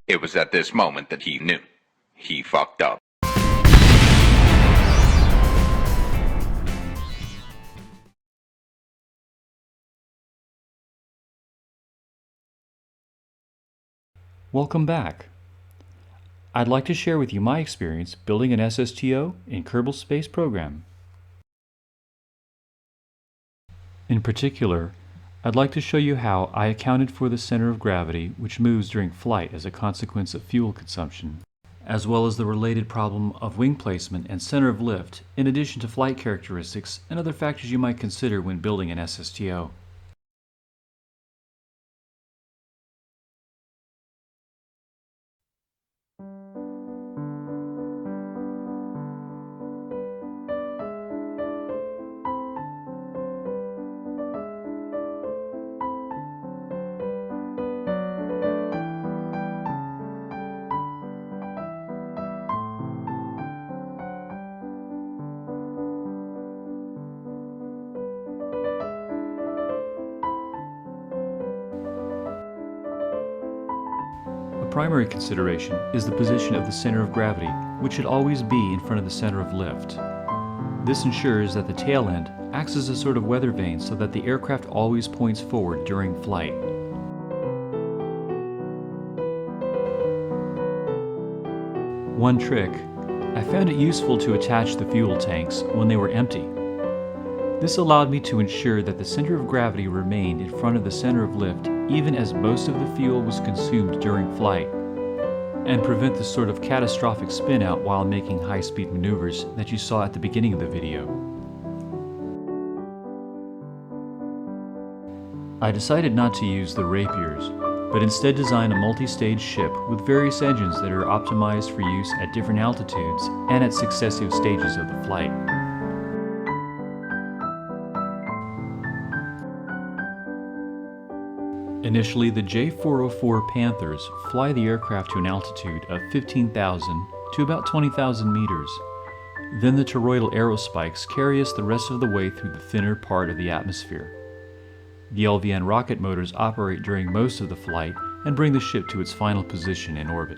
It was at this moment that he knew. He fucked up. Welcome back. I'd like to share with you my experience building an SSTO in Kerbal Space Program. In particular, I'd like to show you how I accounted for the center of gravity which moves during flight as a consequence of fuel consumption, as well as the related problem of wing placement and center of lift, in addition to flight characteristics and other factors you might consider when building an SSTO. A primary consideration is the position of the center of gravity, which should always be in front of the center of lift. This ensures that the tail end acts as a sort of weather vane so that the aircraft always points forward during flight. One trick, I found it useful to attach the fuel tanks when they were empty. This allowed me to ensure that the center of gravity remained in front of the center of lift even as most of the fuel was consumed during flight, and prevent the sort of catastrophic spin out while making high-speed maneuvers that you saw at the beginning of the video. I decided not to use the rapiers, but instead design a multi-stage ship with various engines that are optimized for use at different altitudes and at successive stages of the flight. Initially, the J404 Panthers fly the aircraft to an altitude of 15,000 to about 20,000 meters. Then the toroidal aerospikes carry us the rest of the way through the thinner part of the atmosphere. The LVN rocket motors operate during most of the flight and bring the ship to its final position in orbit.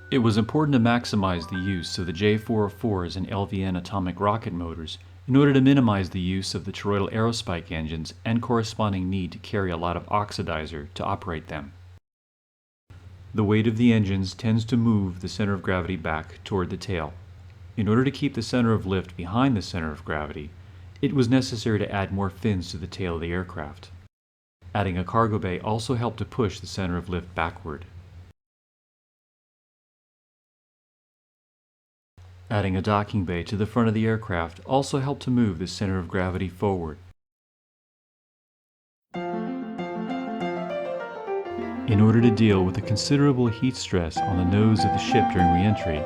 It was important to maximize the use of the J404s and LVN atomic rocket motors in order to minimize the use of the toroidal aerospike engines and corresponding need to carry a lot of oxidizer to operate them. The weight of the engines tends to move the center of gravity back toward the tail. In order to keep the center of lift behind the center of gravity, it was necessary to add more fins to the tail of the aircraft. Adding a cargo bay also helped to push the center of lift backward. Adding a docking bay to the front of the aircraft also helped to move the center of gravity forward. In order to deal with the considerable heat stress on the nose of the ship during re-entry,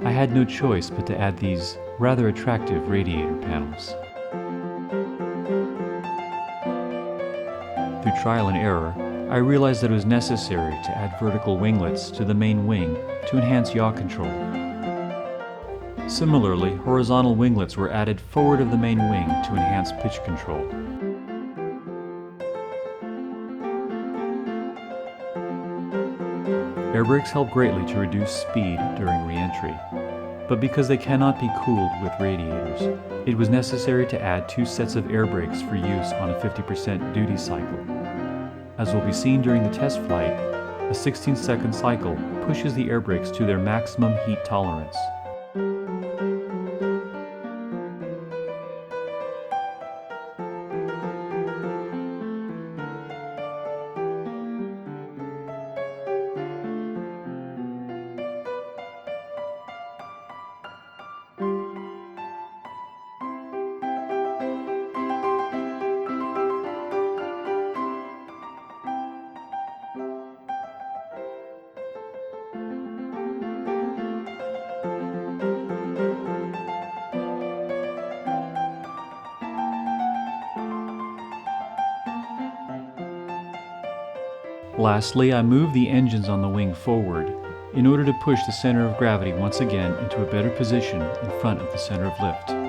I had no choice but to add these rather attractive radiator panels. Through trial and error, I realized that it was necessary to add vertical winglets to the main wing to enhance yaw control. Similarly, horizontal winglets were added forward of the main wing to enhance pitch control. Air brakes help greatly to reduce speed during re-entry, but because they cannot be cooled with radiators, it was necessary to add 2 sets of air brakes for use on a 50% duty cycle. As will be seen during the test flight, a 16-second cycle pushes the air brakes to their maximum heat tolerance. Lastly, I move the engines on the wing forward in order to push the center of gravity once again into a better position in front of the center of lift.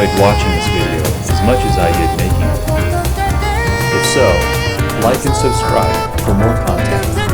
enjoyed watching this video as much as I did making it. If so, like and subscribe for more content.